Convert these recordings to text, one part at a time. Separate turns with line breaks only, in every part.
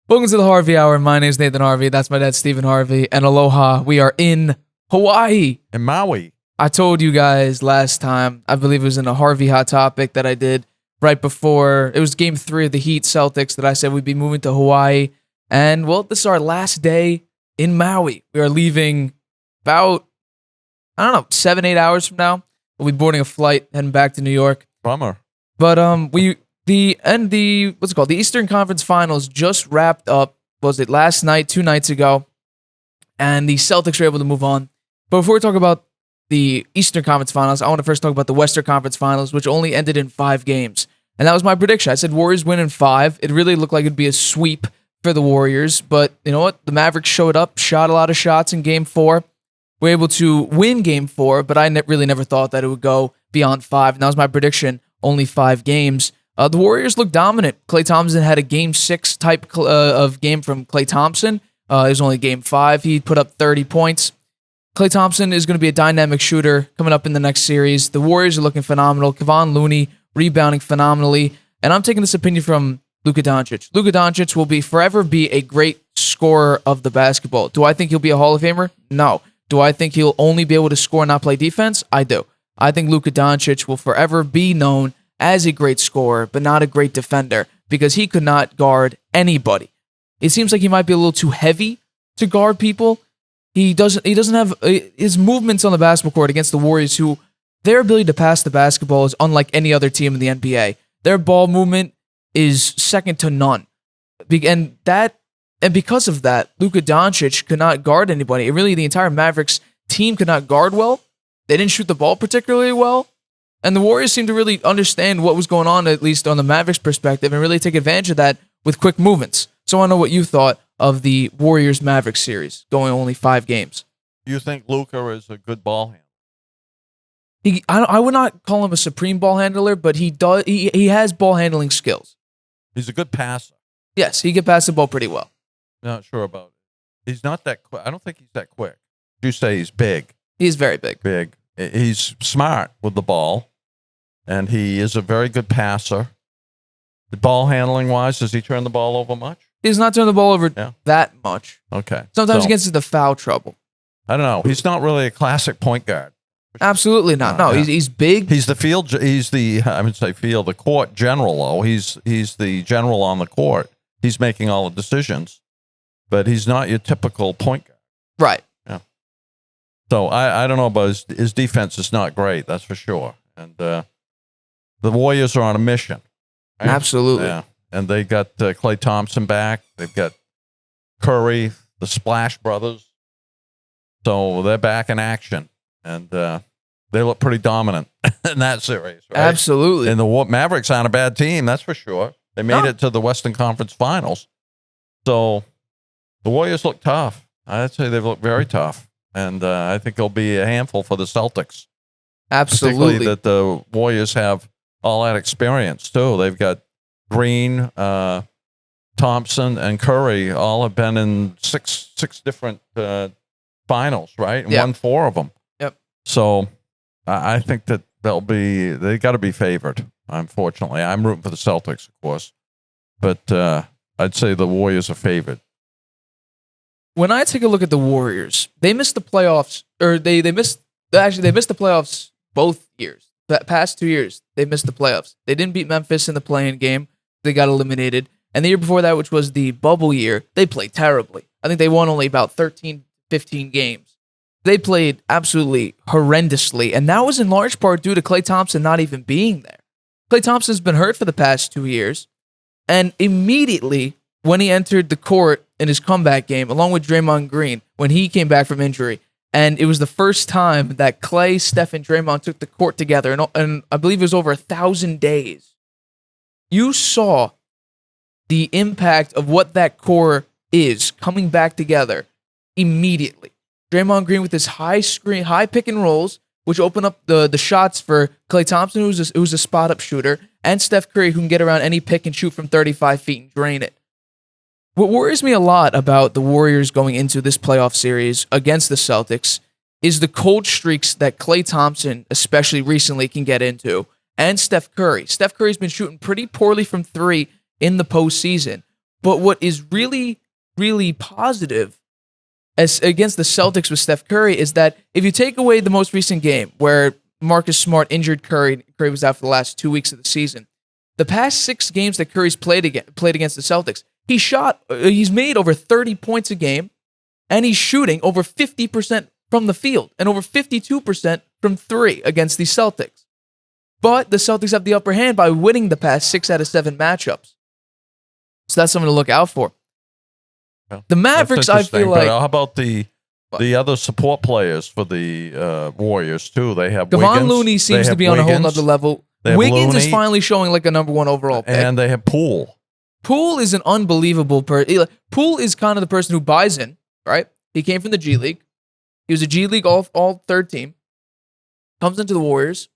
Welcome to the Harvey Hour. My name is Nathan Harvey. That's my dad, Stephen Harvey. And aloha. We are in Hawaii.
In Maui.
I told you guys last time, I believe it was in a Harvey Hot Topic that I did right before. It was game 3 of the Heat Celtics that I said we'd be moving to Hawaii. And, well, this is our last day in Maui. We are leaving about, 7-8 hours from now. We'll be boarding a flight heading back to New York.
Bummer.
But the Eastern Conference Finals just wrapped up. Was it last night, 2 nights ago? And the Celtics were able to move on. But before we talk about the Eastern Conference Finals, I want to first talk about the Western Conference Finals, which only ended in 5 games. And that was my prediction. I said Warriors win in 5. It really looked like it'd be a sweep for the Warriors. But you know what? The Mavericks showed up, shot a lot of shots in game 4. Were able to win game 4, but I really never thought that it would go beyond 5. And that was my prediction, only 5 games. The Warriors looked dominant. Klay Thompson had a game 6 type of game from Klay Thompson. It was only game 5. He put up 30 points. Klay Thompson is going to be a dynamic shooter coming up in the next series. The Warriors are looking phenomenal. Kevon Looney rebounding phenomenally. And I'm taking this opinion from Luka Doncic. Luka Doncic will forever be a great scorer of the basketball. Do I think he'll be a Hall of Famer? No. Do I think he'll only be able to score and not play defense? I do. I think Luka Doncic will forever be known as a great scorer, but not a great defender, because he could not guard anybody. It seems like he might be a little too heavy to guard people. He doesn't have his movements on the basketball court against the Warriors, who their ability to pass the basketball is unlike any other team in the NBA. Their ball movement is second to none. And because of that, Luka Doncic could not guard anybody. The entire Mavericks team could not guard well. They didn't shoot the ball particularly well. And the Warriors seemed to really understand what was going on, at least on the Mavericks' perspective, and really take advantage of that with quick movements. So I want to know what you thought of the Warriors-Mavericks series, going only 5 games.
You think Luka is a good ball handler?
I would not call him a supreme ball handler, but he has ball handling skills.
He's a good passer.
Yes, he can pass the ball pretty well.
Not sure about it. He's not that quick. I don't think he's that quick. You say he's big.
He's very big.
Big. He's smart with the ball, and he is a very good passer. The ball handling wise, does he turn the ball over much?
He's not turning the ball over that much.
Okay.
Sometimes he gets into foul trouble.
I don't know. He's not really a classic point guard.
Absolutely not. No, he's big.
He's the field. He's the the court general. Though he's the general on the court. He's making all the decisions, but he's not your typical point guard.
Right.
Yeah. So I don't know about his defense is not great. That's for sure. And the Warriors are on a mission. Right?
Absolutely.
Yeah. And they got Klay Thompson back. They've got Curry, the Splash Brothers. So they're back in action. And they look pretty dominant in that series, right?
Absolutely.
And the Mavericks aren't a bad team, that's for sure. They made it to the Western Conference Finals. So the Warriors look tough. I'd say they look very tough. And I think they'll be a handful for the Celtics.
Absolutely.
Particularly that the Warriors have all that experience, too. They've got Green, Thompson, and Curry all have been in six different finals, right? And won 4 of them.
Yep.
So I think that they got to be favored, unfortunately. I'm rooting for the Celtics, of course. But I'd say the Warriors are favored.
When I take a look at the Warriors, they missed the playoffs, or they missed the playoffs both years. The past 2 years, they missed the playoffs. They didn't beat Memphis in the play-in game. They got eliminated. And the year before that, which was the bubble year, they played terribly. I think they won only about 13, 15 games. They played absolutely horrendously, and that was in large part due to Klay Thompson not even being there. Klay Thompson's been hurt for the past 2 years, and immediately when he entered the court in his comeback game, along with Draymond Green, when he came back from injury, and it was the first time that Klay, Steph, and Draymond took the court together, and I believe it was over 1,000 days. You saw the impact of what that core is coming back together immediately. Draymond Green with his high pick and rolls, which open up the shots for Klay Thompson, who's a spot-up shooter, and Steph Curry, who can get around any pick and shoot from 35 feet and drain it. What worries me a lot about the Warriors going into this playoff series against the Celtics is the cold streaks that Klay Thompson, especially recently, can get into, and Steph Curry. Steph Curry's been shooting pretty poorly from 3 in the postseason, But what is really, really positive as against the Celtics with Steph Curry is that if you take away the most recent game where Marcus Smart injured Curry was out for the last 2 weeks of the season, the past 6 games that Curry's played against the Celtics, he's made over 30 points a game, and he's shooting over 50% from the field and over 52% from 3 against the Celtics. But the Celtics have the upper hand by winning the past 6 out of 7 matchups. So that's something to look out for. The Mavericks, I feel like...
How about the other support players for the Warriors, too? They have
Kevon
Wiggins.
Looney seems to be on a whole nother level. Wiggins is finally showing like a number 1 overall pick.
And they have Poole.
Poole is an unbelievable person. Poole is kind of the person who buys in, right? He came from the G League. He was a G League all third team. Comes into the Warriors.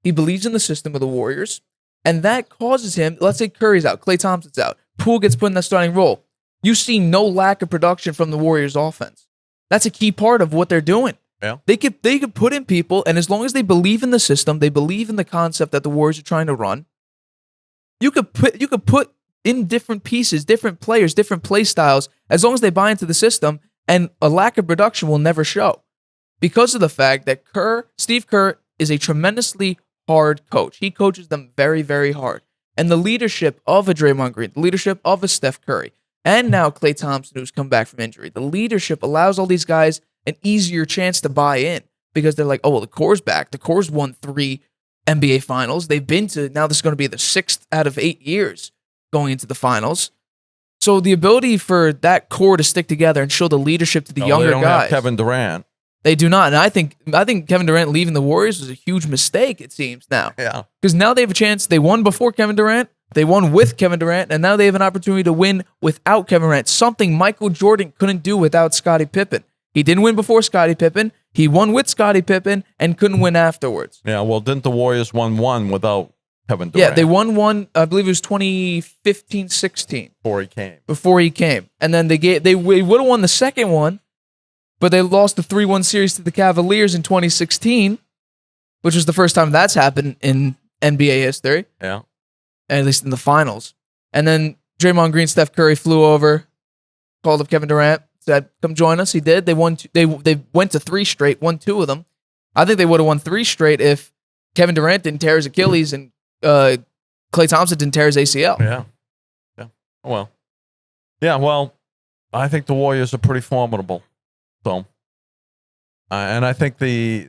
He believes in the system of the Warriors. And that causes him, let's say Curry's out, Klay Thompson's out. Poole gets put in that starting role. You see no lack of production from the Warriors offense. That's a key part of what they're doing.
Yeah.
They could put in people, and as long as they believe in the system, they believe in the concept that the Warriors are trying to run, you could put in different pieces, different players, different play styles, as long as they buy into the system, and a lack of production will never show. Because of the fact that Steve Kerr is a tremendously hard coach. He coaches them very, very hard. And the leadership of a Draymond Green, the leadership of a Steph Curry, and now Klay Thompson, who's come back from injury, the leadership allows all these guys an easier chance to buy in because they're like, oh, well, the core's back. The core's won 3 NBA finals. They've been to, now this is going to be the 6th out of 8 years going into the finals. So the ability for that core to stick together and show the leadership to the younger
they don't
guys.
Have Kevin Durant.
They do not. And I think Kevin Durant leaving the Warriors was a huge mistake, it seems now.
Yeah.
Because now they have a chance. They won before Kevin Durant. They won with Kevin Durant. And now they have an opportunity to win without Kevin Durant. Something Michael Jordan couldn't do without Scottie Pippen. He didn't win before Scottie Pippen. He won with Scottie Pippen and couldn't win afterwards.
Yeah, well, didn't the Warriors win one without Kevin Durant?
Yeah, they won one, I believe it was 2015-16. Before he came. And then they would have won the second one, but they lost the 3-1 series to the Cavaliers in 2016, which was the first time that's happened in NBA history.
Yeah.
At least in the finals. And then Draymond Green, Steph Curry flew over, called up Kevin Durant, said, come join us. He did. They won. They went to 3 straight, won 2 of them. I think they would have won 3 straight if Kevin Durant didn't tear his Achilles and Klay Thompson didn't tear his ACL.
Yeah. Well. Yeah, well, I think the Warriors are pretty formidable. So, and I think they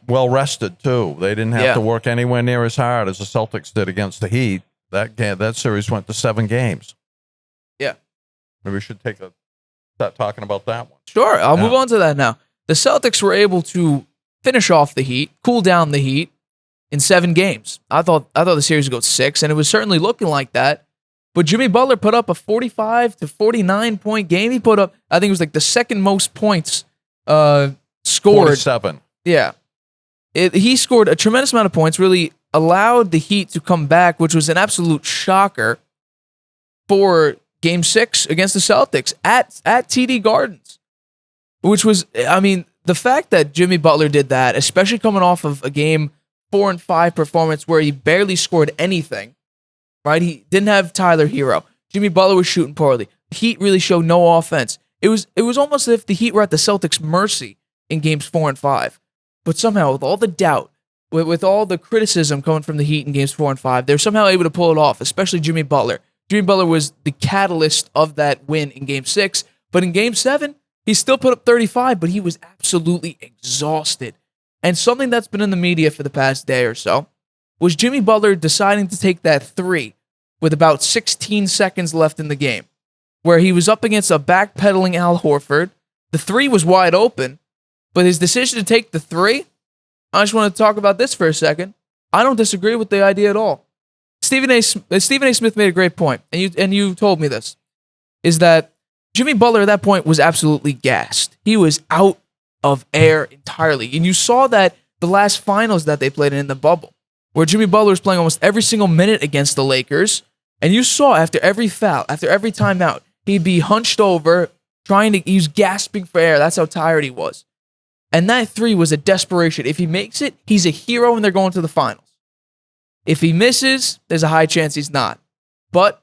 well rested too. They didn't have to work anywhere near as hard as the Celtics did against the Heat. That series went to 7 games.
Yeah.
Maybe we should start talking about that one.
Sure, I'll move on to that now. The Celtics were able to finish off the Heat, cool down the Heat in 7 games. I thought the series would go 6, and it was certainly looking like that. But Jimmy Butler put up a 45 to 49 point game. He put up, I think it was like the second most points scored.
47.
Yeah. He scored a tremendous amount of points, really allowed the Heat to come back, which was an absolute shocker for Game 6 against the Celtics at TD Gardens. Which was, I mean, the fact that Jimmy Butler did that, especially coming off of a Game 4 and 5 performance where he barely scored anything, right? He didn't have Tyler Hero. Jimmy Butler was shooting poorly. The Heat really showed no offense. It was almost as if the Heat were at the Celtics' mercy in Games 4 and 5. But somehow, with all the doubt, with all the criticism coming from the Heat in Games 4 and 5, they were somehow able to pull it off, especially Jimmy Butler. Jimmy Butler was the catalyst of that win in Game 6. But in Game 7, he still put up 35, but he was absolutely exhausted. And something that's been in the media for the past day or so was Jimmy Butler deciding to take that 3 with about 16 seconds left in the game, where he was up against a backpedaling Al Horford. The 3 was wide open, but his decision to take the 3, I just want to talk about this for a second. I don't disagree with the idea at all. Stephen A. Smith made a great point, and you told me this, is that Jimmy Butler at that point was absolutely gassed. He was out of air entirely. And you saw that the last finals that they played in the bubble, where Jimmy Butler was playing almost every single minute against the Lakers, and you saw after every foul, after every timeout, he'd be hunched over, he was gasping for air. That's how tired he was. And that 3 was a desperation. If he makes it, he's a hero and they're going to the finals. If he misses, there's a high chance he's not. But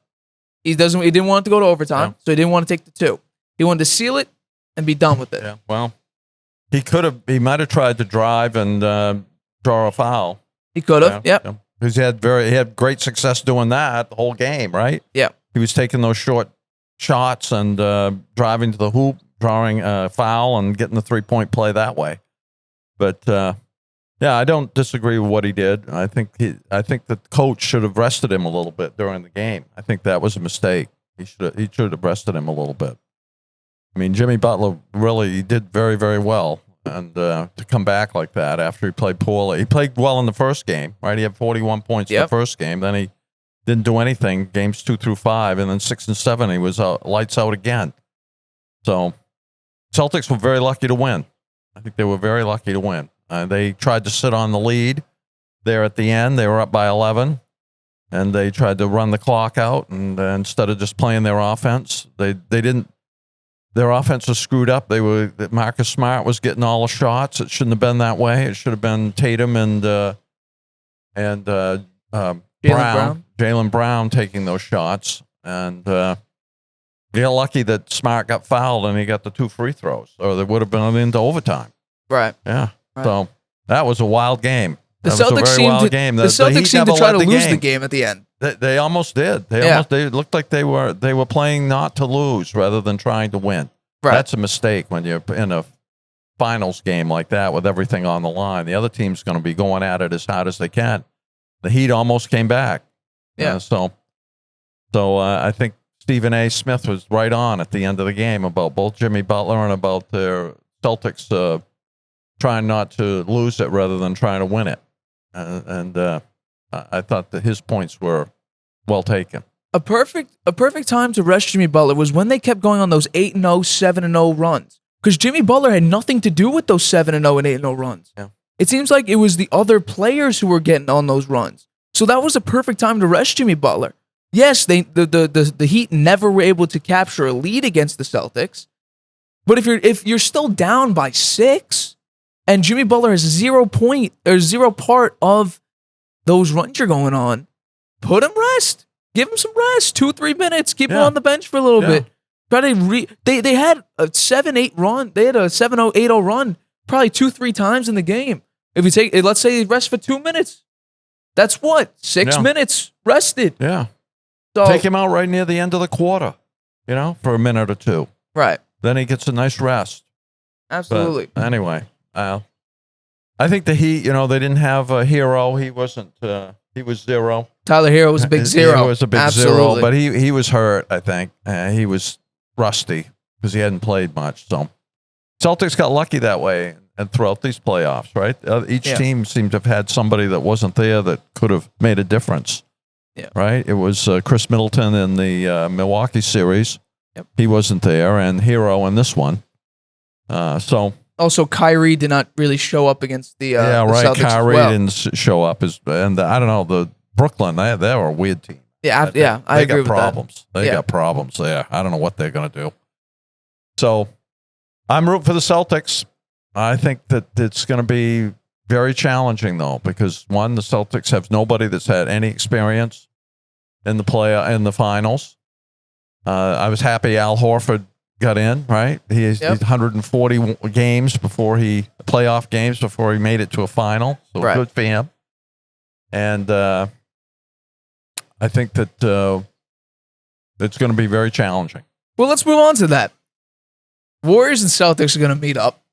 He didn't want it to go to overtime, so he didn't want to take the 2. He wanted to seal it and be done with it.
Yeah, well, he might have tried to drive and draw a foul.
He could have, yep.
Because he had great success doing that the whole game, right?
Yeah.
He was taking those short shots and driving to the hoop, drawing a foul, and getting the 3-point play that way. But I don't disagree with what he did. I think the coach should have rested him a little bit during the game. I think that was a mistake. He should have rested him a little bit. I mean, Jimmy Butler really did very, very well, and to come back like that after he played poorly. He played well in the first game, right? He had 41 points in the first game. Then he didn't do anything games 2 through 5, and then 6 and 7 he was lights out again. So Celtics were very lucky to win. I think they were very lucky to win. They tried to sit on the lead there at the end. They were up by 11, and they tried to run the clock out. And instead of just playing their offense, they didn't. Their offense was screwed up. Marcus Smart was getting all the shots. It shouldn't have been that way. It should have been Tatum and Jaylen Brown taking those shots. And they got lucky that Smart got fouled and he got the 2 free throws, or they would have been into overtime.
Right.
Yeah.
Right.
So that was a wild game.
The Celtics seemed to try to lose the game at the end.
They almost did. They looked like they were playing not to lose rather than trying to win.
Right.
That's a mistake when you're in a finals game like that with everything on the line. The other team's going to be going at it as hard as they can. The Heat almost came back.
Yeah.
So I think Stephen A. Smith was right on at the end of the game about both Jimmy Butler and about the Celtics trying not to lose it rather than trying to win it. I thought that his points were well taken.
A perfect time to rest Jimmy Butler was when they kept going on those 8-0, 7-0 runs. Because Jimmy Butler had nothing to do with those 7-0 and 8-0 runs.
Yeah.
It seems like it was the other players who were getting on those runs. So that was a perfect time to rest Jimmy Butler. Yes, the Heat never were able to capture a lead against the Celtics. But if you're still down by 6, and Jimmy Butler has 0 part of those runs you're going on, put him rest. Give him some rest. 2-3 minutes. Keep him on the bench for a little bit. Try to they had a 7-8 run. They had a 7-0, 8-0 run probably 2-3 times in the game. If you take, let's say he rests for 2 minutes. That's what? 6 minutes rested.
Yeah.
So,
take him out right near the end of the quarter, for a minute or 2.
Right.
Then he gets a nice rest.
Absolutely.
But anyway, I think the Heat, they didn't have a hero. He wasn't. He was 0.
Tyler Hero was a big 0.
He was a big 0, but he was hurt. I think he was rusty because he hadn't played much. So Celtics got lucky that way, and throughout these playoffs, right? Each team seemed to have had somebody that wasn't there that could have made a difference.
Yeah.
Right. It was Chris Middleton in the Milwaukee series.
Yep.
He wasn't there, and Hero in this one.
Also, Kyrie did not really show up against the Celtics.
Kyrie didn't show up, and I don't know, the Brooklyn, they were a weird team.
I agree with
problems.
that.
They got problems there. I don't know what they're going to do. So I'm rooting for the Celtics. I think that it's going to be very challenging, though, because one, the Celtics have nobody that's had any experience in the finals. I was happy Al Horford got in, right? He's 140 playoff games before he made it to a final. So good for him. And I think that it's going to be very challenging.
Well, let's move on to that. Warriors and Celtics are going to meet up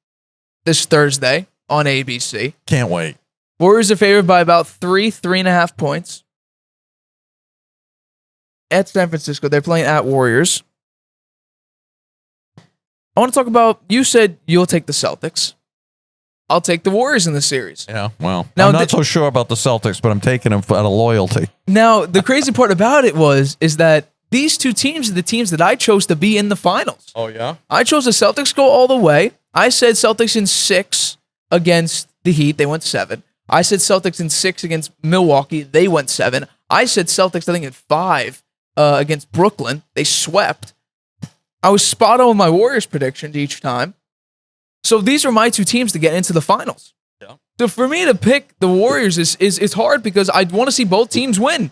this Thursday on ABC.
Can't wait.
Warriors are favored by about 3.5 points. At San Francisco. They're playing at Warriors. I want to talk about, you said you'll take the Celtics. I'll take the Warriors in the series.
Yeah, well, now, I'm not so sure about the Celtics, but I'm taking them out of loyalty.
Now, the crazy part about it is that these two teams are the teams that I chose to be in the finals.
Oh, yeah?
I chose the Celtics go all the way. I said Celtics in 6 against the Heat. They went 7. I said Celtics in 6 against Milwaukee. They went 7. I said Celtics, I think, in 5 against Brooklyn. They swept. I was spot on with my Warriors predictions each time. So these are my two teams to get into the finals.
Yeah.
So for me to pick the Warriors is hard because I want to see both teams win.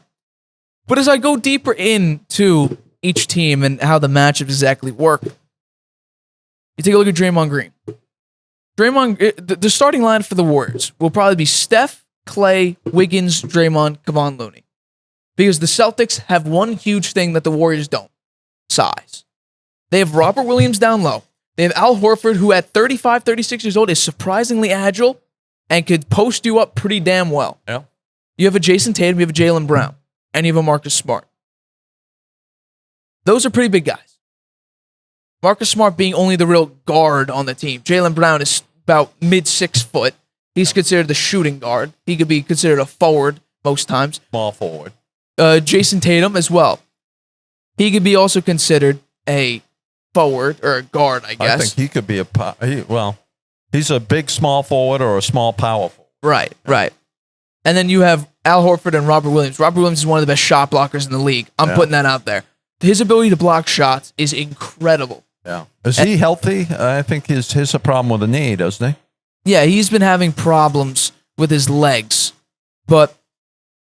But as I go deeper into each team and how the matchups exactly work. You take a look at Draymond Green. The starting line for the Warriors will probably be Steph, Clay, Wiggins, Draymond, Kevon Looney. Because the Celtics have one huge thing that the Warriors don't. Size. They have Robert Williams down low. They have Al Horford, who at 35, 36 years old is surprisingly agile and could post you up pretty damn well.
Yeah.
You have a Jason Tatum, you have a Jaylen Brown, and you have a Marcus Smart. Those are pretty big guys. Marcus Smart being only the real guard on the team. Jaylen Brown is about mid 6 foot. He's considered the shooting guard. He could be considered a forward most times.
Small forward.
Jason Tatum as well. He could be also considered a forward or a guard, I guess.
I think he could be he's a big small forward or a small power forward.
Right. And then you have Al Horford and Robert Williams. Robert Williams is one of the best shot blockers in the league. I'm putting that out there. His ability to block shots is incredible.
Yeah. Is he healthy? I think he's a problem with the knee, doesn't he?
Yeah, he's been having problems with his legs. But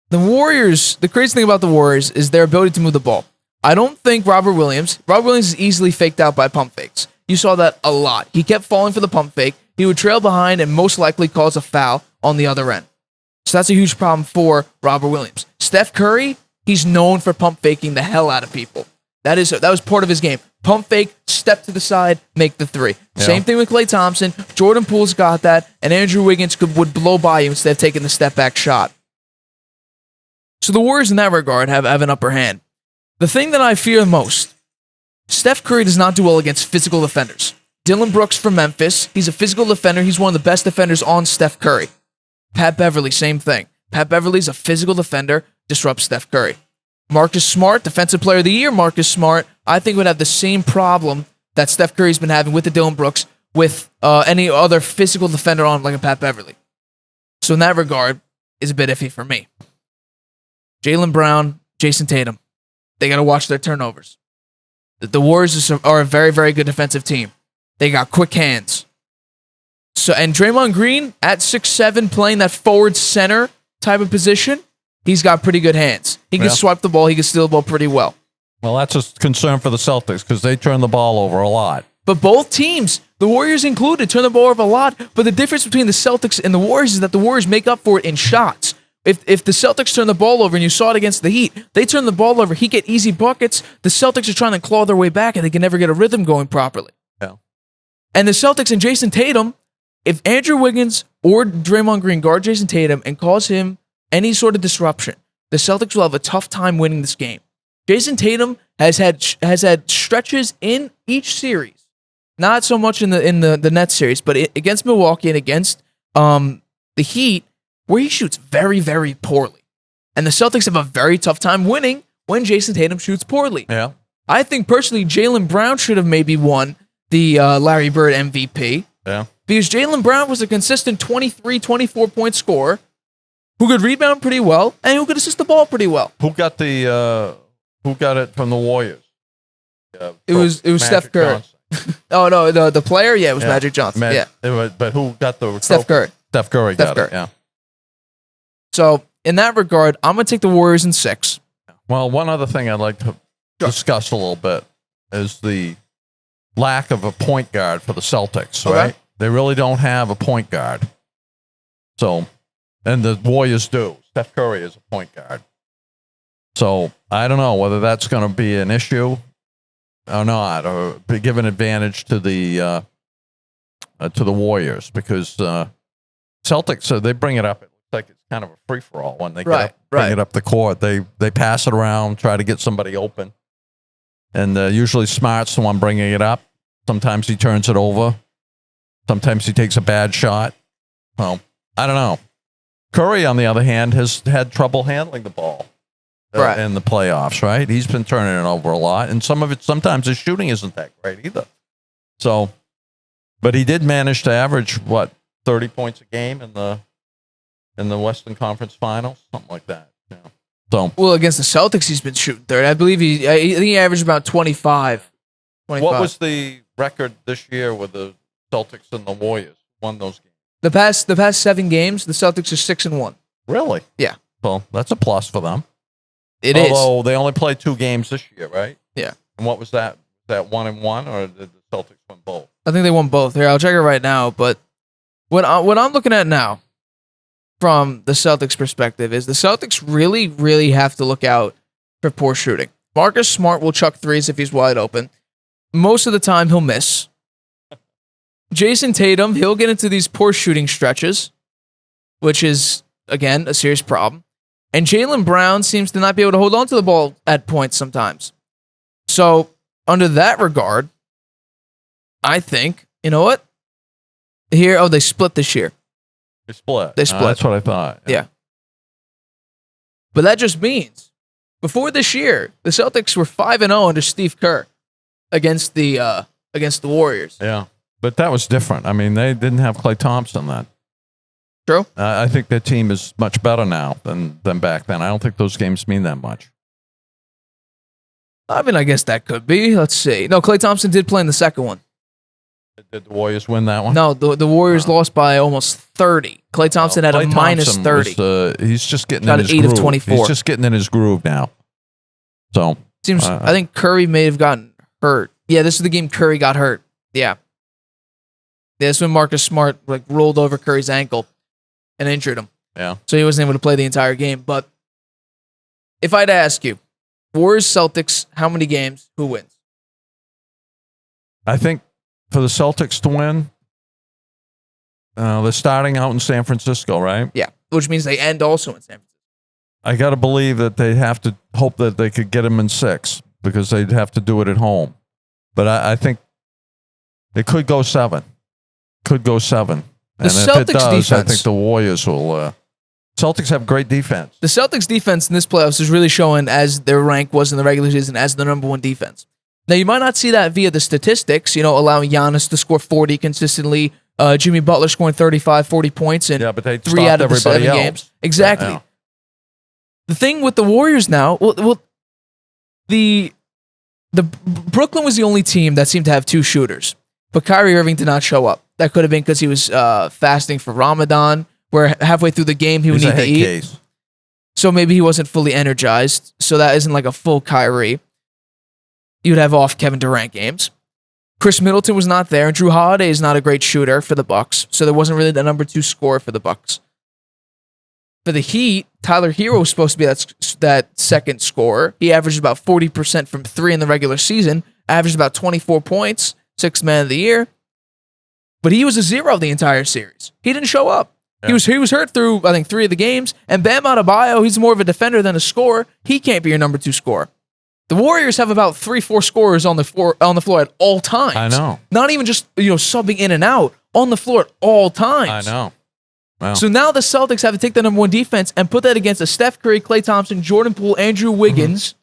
the Warriors, the crazy thing about the Warriors is their ability to move the ball. I don't think Robert Williams is easily faked out by pump fakes. You saw that a lot. He kept falling for the pump fake. He would trail behind and most likely cause a foul on the other end. So that's a huge problem for Robert Williams. Steph Curry, he's known for pump faking the hell out of people. That was part of his game. Pump fake, step to the side, make the three. Yeah. Same thing with Klay Thompson. Jordan Poole's got that, and Andrew Wiggins would blow by you instead of taking the step back shot. So the Warriors in that regard have an upper hand. The thing that I fear most, Steph Curry does not do well against physical defenders. Dylan Brooks from Memphis, he's a physical defender. He's one of the best defenders on Steph Curry. Pat Beverly, same thing. Pat Beverly's a physical defender, disrupts Steph Curry. Marcus Smart, Defensive Player of the Year, Marcus Smart, I think would have the same problem that Steph Curry's been having with the Dylan Brooks with any other physical defender on like a Pat Beverly. So in that regard, is a bit iffy for me. Jaylen Brown, Jason Tatum, they got to watch their turnovers. The Warriors are a very, very good defensive team. They got quick hands. So and Draymond Green at 6'7", playing that forward center type of position, he's got pretty good hands. He can swipe the ball. He can steal the ball pretty well.
Well, that's a concern for the Celtics because they turn the ball over a lot.
But both teams, the Warriors included, turn the ball over a lot. But the difference between the Celtics and the Warriors is that the Warriors make up for it in shots. If the Celtics turn the ball over, and you saw it against the Heat, they turn the ball over, he get easy buckets. The Celtics are trying to claw their way back, and they can never get a rhythm going properly.
Yeah.
And the Celtics and Jason Tatum, if Andrew Wiggins or Draymond Green guard Jason Tatum and cause him any sort of disruption, the Celtics will have a tough time winning this game. Jason Tatum has had stretches in each series, not so much in the Nets series, but against Milwaukee and against the Heat, where he shoots very, very poorly. And the Celtics have a very tough time winning when Jason Tatum shoots poorly.
Yeah.
I think personally Jaylen Brown should have maybe won the Larry Bird MVP.
Yeah. Because
Jaylen Brown was a consistent 23, 24-point scorer who could rebound pretty well and who could assist the ball pretty well.
Who got it from the Warriors?
It was Steph Curry. Oh no, the player, it was Magic Johnson.
But who got the
Steph Curry?
Steph Curry got it. Yeah.
So in that regard, I'm gonna take the Warriors in 6.
Well, one other thing I'd like to discuss a little bit is the lack of a point guard for the Celtics. Okay. Right? They really don't have a point guard. So, and the Warriors do. Steph Curry is a point guard. So I don't know whether that's going to be an issue or not, or give an advantage to the Warriors because Celtics they bring it up. It looks like it's kind of a free for all when they bring it up the court. They pass it around, try to get somebody open, and usually Smart's the one bringing it up. Sometimes he turns it over. Sometimes he takes a bad shot. Well, I don't know. Curry, on the other hand, has had trouble handling the ball in the playoffs, right? He's been turning it over a lot, and sometimes his shooting isn't that great either. So, but he did manage to average, 30 points a game in the Western Conference Finals? Something like that. Yeah. So,
well, against the Celtics, he's been shooting 30. I believe I think he averaged about 25.
What was the record this year with the Celtics and the Warriors? Won those games?
The past 7 games, the Celtics are 6-1.
Really?
Yeah.
Well, that's a plus for them.
Although
they only played 2 games this year, right?
Yeah.
And what was that? Was that 1-1, or did the Celtics win both?
I think they won both. Here, I'll check it right now. But what I'm looking at now, from the Celtics' perspective, is the Celtics really, really have to look out for poor shooting. Marcus Smart will chuck threes if he's wide open. Most of the time, he'll miss. Jason Tatum, he'll get into these poor shooting stretches, which is, again, a serious problem. And Jaylen Brown seems to not be able to hold on to the ball at points sometimes. So, under that regard, I think, you know what? They split this year.
They split.
They split.
That's what I thought.
Yeah. But that just means, before this year, the Celtics were 5-0 under Steve Kerr against the Warriors.
Yeah. But that was different. I mean, they didn't have Klay Thompson then.
True.
I think their team is much better now than back then. I don't think those games mean that much.
I mean, I guess that could be. Let's see. No, Klay Thompson did play in the second one.
Did the Warriors win that one?
No, the Warriors lost by almost 30. Klay Thompson had a
Klay
minus
Thompson
30.
He's just getting
Got
in his
8
groove.
of 24.
He's just getting in his groove now. So
I think Curry may have gotten hurt. Yeah, this is the game Curry got hurt. Yeah. This is when Marcus Smart rolled over Curry's ankle and injured him.
Yeah.
So he wasn't able to play the entire game. But if I'd ask you, Warriors, Celtics, how many games? Who wins?
I think for the Celtics to win, they're starting out in San Francisco, right?
Yeah, which means they end also in San Francisco.
I got to believe that they have to hope that they could get them in 6 because they'd have to do it at home. But I think it could go 7. Could go 7. And if it does, I think the Warriors will. Celtics have great defense.
The Celtics defense in this playoffs is really showing, as their rank was in the regular season, as the number 1 defense. Now, you might not see that via the statistics, allowing Giannis to score 40 consistently, Jimmy Butler scoring 35, 40 points in
but they
3 out of the 7
else.
games. Exactly.
Yeah.
The thing with the Warriors now, the Brooklyn was the only team that seemed to have 2 shooters, but Kyrie Irving did not show up. That could have been because he was fasting for Ramadan, where halfway through the game he would need to eat.
Case.
So maybe he wasn't fully energized. So that isn't like a full Kyrie. You'd have off Kevin Durant games. Chris Middleton was not there, and Drew Holiday is not a great shooter for the Bucks, so there wasn't really the number 2 scorer for the Bucks. For the Heat, Tyler Hero was supposed to be that second scorer. He averaged about 40% from 3 in the regular season, averaged about 24 points, 6th man of the year. But he was a 0 the entire series. He didn't show up. Yeah. He was hurt through, I think, 3 of the games. And Bam Adebayo, he's more of a defender than a scorer. He can't be your number 2 scorer. The Warriors have about 3-4 scorers on the floor at all times.
I know.
Not even just subbing in and out, on the floor at all times.
I know. Wow.
So now the Celtics have to take the number 1 defense and put that against a Steph Curry, Klay Thompson, Jordan Poole, Andrew Wiggins.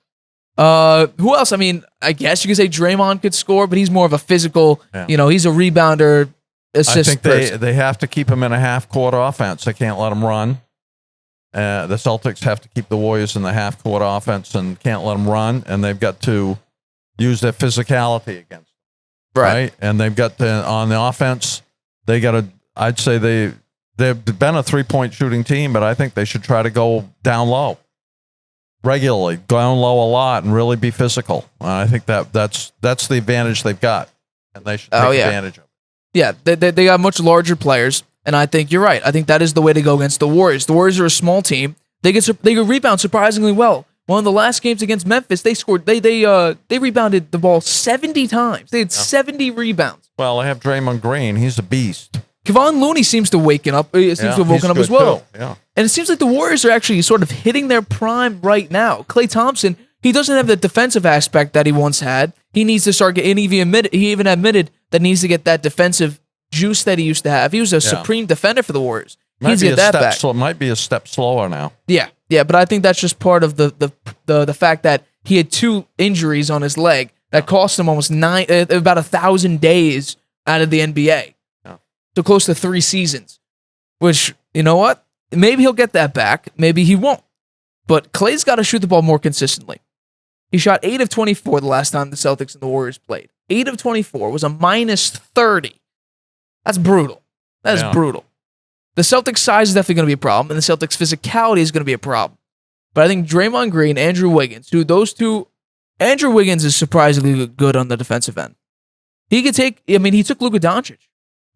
Mm-hmm. Who else? I mean, I guess you could say Draymond could score, but he's more of a physical. Yeah. He's a rebounder.
I think they have to keep him in a half-court offense. They can't let him run. The Celtics have to keep the Warriors in the half-court offense and can't let them run, and they've got to use their physicality against them. Right? And they've got on the offense, they got to, I'd say they've been a 3-point shooting team, but I think they should try to go down low regularly, go down low a lot, and really be physical. I think that's the advantage they've got, and they should take advantage of it.
Yeah, they got much larger players, and I think you're right. I think that is the way to go against the Warriors. The Warriors are a small team. They rebound surprisingly well. One of the last games against Memphis, they rebounded the ball 70 times. They had 70 rebounds.
Well, I have Draymond Green. He's a beast.
Kevon Looney seems to have woken up as well.
Too. Yeah.
And it seems like the Warriors are actually sort of hitting their prime right now. Klay Thompson, he doesn't have the defensive aspect that he once had. He needs to start getting, he even admitted that he needs to get that defensive juice that he used to have. He was a supreme defender for the Warriors. He needs to get that back.
Might be a step slower now.
Yeah, but I think that's just part of the fact that he had 2 injuries on his leg that cost him almost about 1,000 days out of the NBA. So close to 3 seasons, which, you know what? Maybe he'll get that back. Maybe he won't. But Klay's got to shoot the ball more consistently. He shot 8 of 24 the last time the Celtics and the Warriors played. 8 of 24 was a minus 30. That's brutal. That is brutal. The Celtics' size is definitely going to be a problem, and the Celtics' physicality is going to be a problem. But I think Draymond Green, Andrew Wiggins, those two Andrew Wiggins is surprisingly good on the defensive end. He could take, he took Luka Doncic.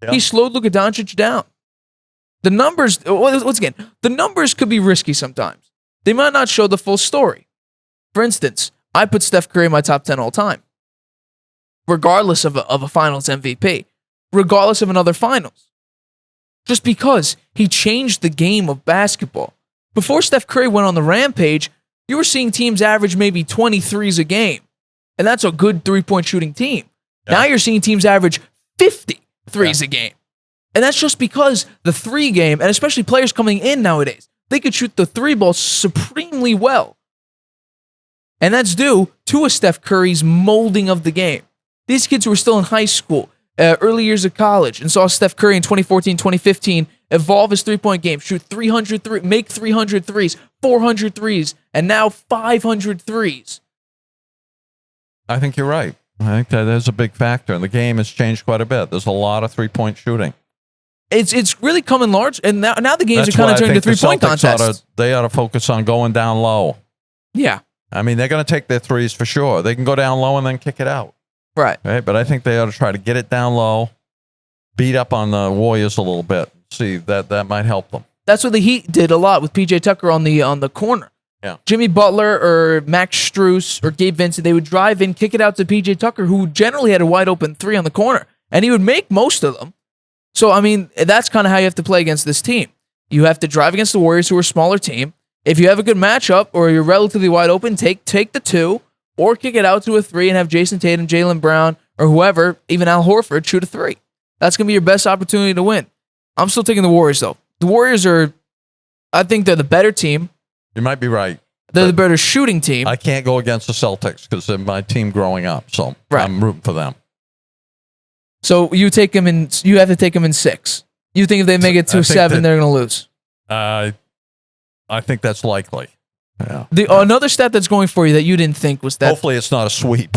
Yeah.
He slowed Luka Doncic down. The numbers, once again, the numbers could be risky sometimes. They might not show the full story. For instance, I put Steph Curry in my top 10 all time, regardless of a finals MVP, regardless of another finals. Just because he changed the game of basketball. Before Steph Curry went on the rampage, you were seeing teams average maybe 23s a game. And that's a good three-point shooting team. Yeah. Now you're seeing teams average 50 threes a game. And that's just because the three game, and especially players coming in nowadays, they could shoot the three ball supremely well. And that's due to a Steph Curry's molding of the game. These kids who were still in high school, early years of college, and saw Steph Curry in 2014, 2015 evolve his three-point game, shoot 300 make 300 threes, 400 threes, and now 500 threes.
I think you're right. I think that is a big factor, and the game has changed quite a bit. There's a lot of three-point shooting.
It's really coming large, and now the games are kind of turning to three-point contests.
They ought to focus on going down low.
Yeah.
I mean, they're going to take their threes for sure. They can go down low and then kick it out.
Right.
But I think they ought to try to get it down low, beat up on the Warriors a little bit. See, that might help them.
That's what the Heat did a lot with PJ Tucker on the corner.
Yeah.
Jimmy Butler or Max Strus or Gabe Vincent, they would drive in, kick it out to PJ Tucker, who generally had a wide open three on the corner, and he would make most of them. So, I mean, that's kind of how you have to play against this team. You have to drive against the Warriors, who are a smaller team. If you have a good matchup or you're relatively wide open, take the two or kick it out to a three and have Jason Tatum, Jaylen Brown, or whoever, even Al Horford, shoot a three. That's going to be your best opportunity to win. I'm still taking the Warriors, though. The Warriors I think they're the better team.
You might be right.
They're the better shooting team.
I can't go against the Celtics because they're my team growing up, so I'm rooting for them.
So you have to take them in 6. You think if they make it to 7, they're going to lose?
I think that's likely. Yeah.
Another stat that's going for you that you didn't think was that.
Hopefully it's not a sweep.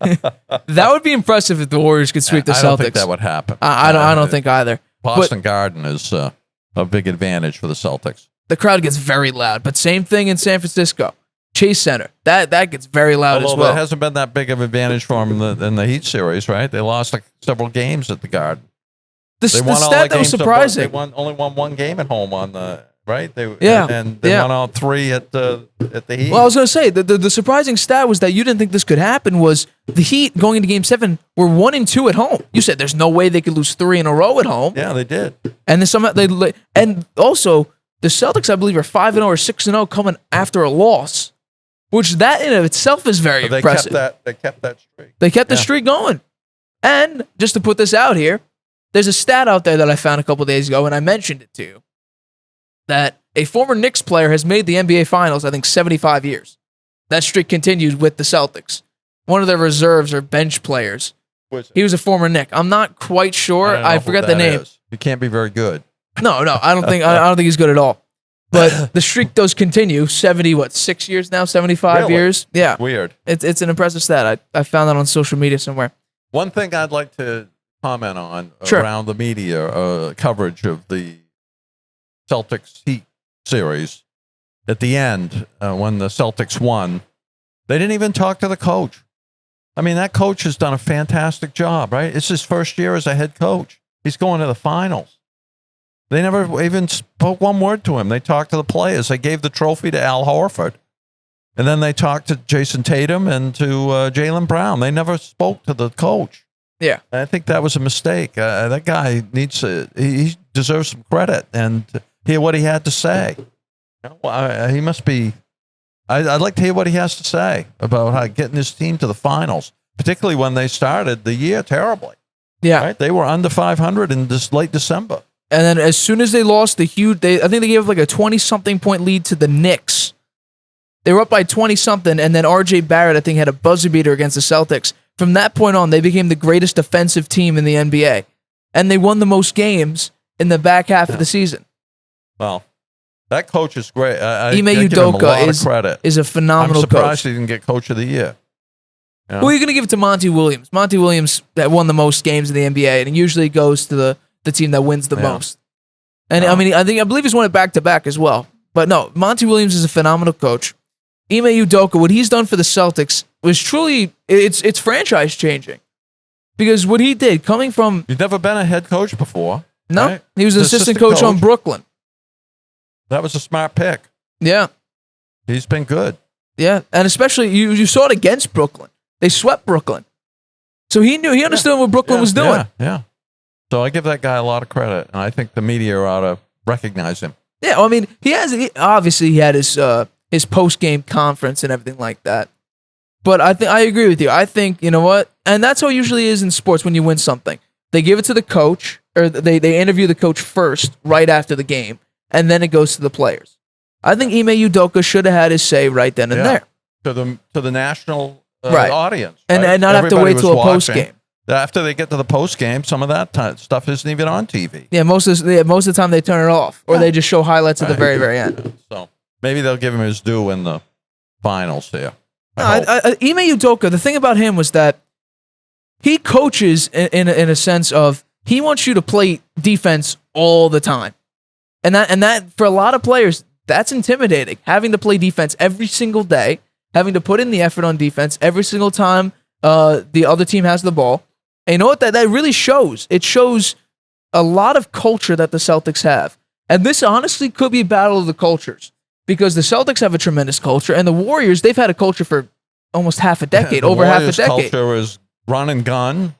That would be impressive if the Warriors could sweep the Celtics.
I don't think that would happen.
I don't think either.
Boston Garden is a big advantage for the Celtics.
The crowd gets very loud, but same thing in San Francisco. Chase Center. That gets very loud as well.
It hasn't been that big of an advantage for them in the Heat series, right? They lost several games at the Garden.
The stat that was surprising.
They only won one game at home on the right. They won all 3 at the Heat.
Well, I was going to say the surprising stat was that you didn't think this could happen. Was the Heat going into Game 7 were 1-2 at home? You said there's no way they could lose 3 in a row at home.
Yeah, they did.
And then and also the Celtics, I believe, are 5-0 or 6-0 coming after a loss. Which that in of itself is very impressive.
They kept that streak.
They kept the streak going. And just to put this out here, there's a stat out there that I found a couple days ago, and I mentioned it to you, that a former Knicks player has made the NBA Finals, I think, 75 years. That streak continues with the Celtics. One of their reserves or bench players. He was a former Knick. I'm not quite sure. I forgot the name.
He can't be very good.
No, I don't think he's good at all. But the streak does continue. 6 years now? 75
really?
Years? Yeah.
Weird.
It's an impressive stat. I found that on social media somewhere.
One thing I'd like to comment on
Sure.
around the media coverage of the Celtics Heat series. At the end, when the Celtics won, they didn't even talk to the coach. I mean, that coach has done a fantastic job, right? It's his first year as a head coach. He's going to the finals. They never even spoke one word to him. They talked to the players. They gave the trophy to Al Horford. And then they talked to Jason Tatum and to Jaylen Brown. They never spoke to the coach.
Yeah.
I think that was a mistake. That guy he deserves some credit and hear what he had to say. He must be, I'd like to hear what he has to say about getting his team to the finals, particularly when they started the year terribly.
Yeah.
Right? They were under 500 in this late December.
And then as soon as they lost I think they gave like a 20-something point lead to the Knicks. They were up by 20-something, and then R.J. Barrett, I think, had a buzzer beater against the Celtics. From that point on, they became the greatest defensive team in the NBA. And they won the most games in the back half of the season.
Well, that coach is great. I
Ime
give him a lot of credit.
Is a phenomenal coach.
I'm surprised he didn't get Coach of the Year. You know?
Well, you're going to give it to Monty Williams. Monty Williams that won the most games in the NBA, and it usually goes to the team that wins the most. And I believe he's won it back-to-back as well. But no, Monty Williams is a phenomenal coach. Ime Udoka, what he's done for the Celtics was truly it's franchise changing. Because what he did, coming from...
You've never been a head coach before.
No,
right?
he was an assistant coach on Brooklyn.
That was a smart pick.
Yeah.
He's been good.
Yeah, and especially, you saw it against Brooklyn. They swept Brooklyn. So he understood what Brooklyn was doing.
Yeah. So I give that guy a lot of credit, and I think the media ought to recognize him.
Yeah, well, I mean, obviously he had his post-game conference and everything like that. But I agree with you. I think, you know what? And that's how it usually is in sports when you win something. They give it to the coach, or they interview the coach first, right after the game, and then it goes to the players. I think Ime Udoka should have had his say right then and there.
To the national audience.
And
right?
not have to wait till a post-game.
After they get to the post-game, some of that stuff isn't even on TV.
Yeah, most of the time they turn it off, or they just show highlights at the very, very end.
So maybe they'll give him his due in the finals here.
Ime Udoka, the thing about him was that he coaches in a sense of he wants you to play defense all the time. And that for a lot of players, that's intimidating. Having to play defense every single day, having to put in the effort on defense every single time the other team has the ball. And you know what? That really shows. It shows a lot of culture that the Celtics have. And this honestly could be a battle of the cultures. Because the Celtics have a tremendous culture, and the Warriors, they've had a culture for almost half a decade, over half a decade.
The Warriors' culture is run and gun,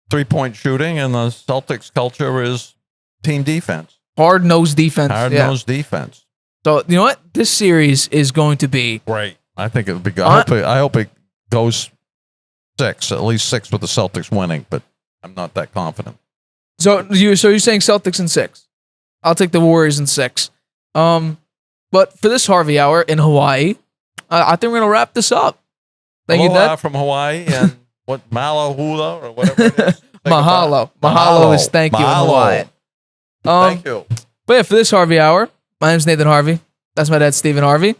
three-point shooting, and the Celtics' culture is team defense.
Hard-nosed defense.
Hard-nosed defense.
So, you know what? This series is going to be...
Great. I think it'll be good. I hope it goes at least six with the Celtics winning, but I'm not that confident.
So you're saying Celtics in 6? I'll take the Warriors in 6. But for this Harvey Hour in Hawaii, I think we're going to wrap this up. Thank you, Dad.
From Hawaii and what, Malo Hula or whatever it is.
Mahalo. Mahalo is thank you in Hawaii.
Thank you.
But yeah, for this Harvey Hour, my name's Nathan Harvey. That's my dad, Stephen Harvey.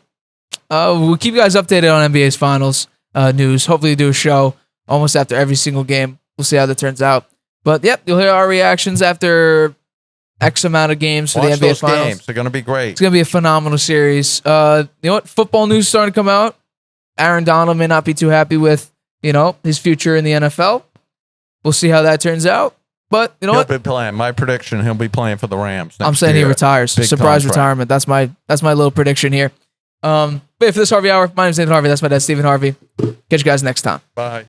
We'll keep you guys updated on NBA's finals news. Hopefully do a show almost after every single game. We'll see how that turns out. But yep, you'll hear our reactions after X amount of games for the NBA finals.
Games. They're going to be great.
It's going to be a phenomenal series. You know what? Football news is starting to come out. Aaron Donald may not be too happy with, his future in the NFL. We'll see how that turns out. But you know
he'll
what?
Be playing. My prediction: he'll be playing for the Rams.
I'm saying
year.
He retires.
Big
Surprise
contract.
retirement. That's my little prediction here. But for this Harvey Hour, my name's Nathan Harvey. That's my dad, Stephen Harvey. Catch you guys next time.
Bye.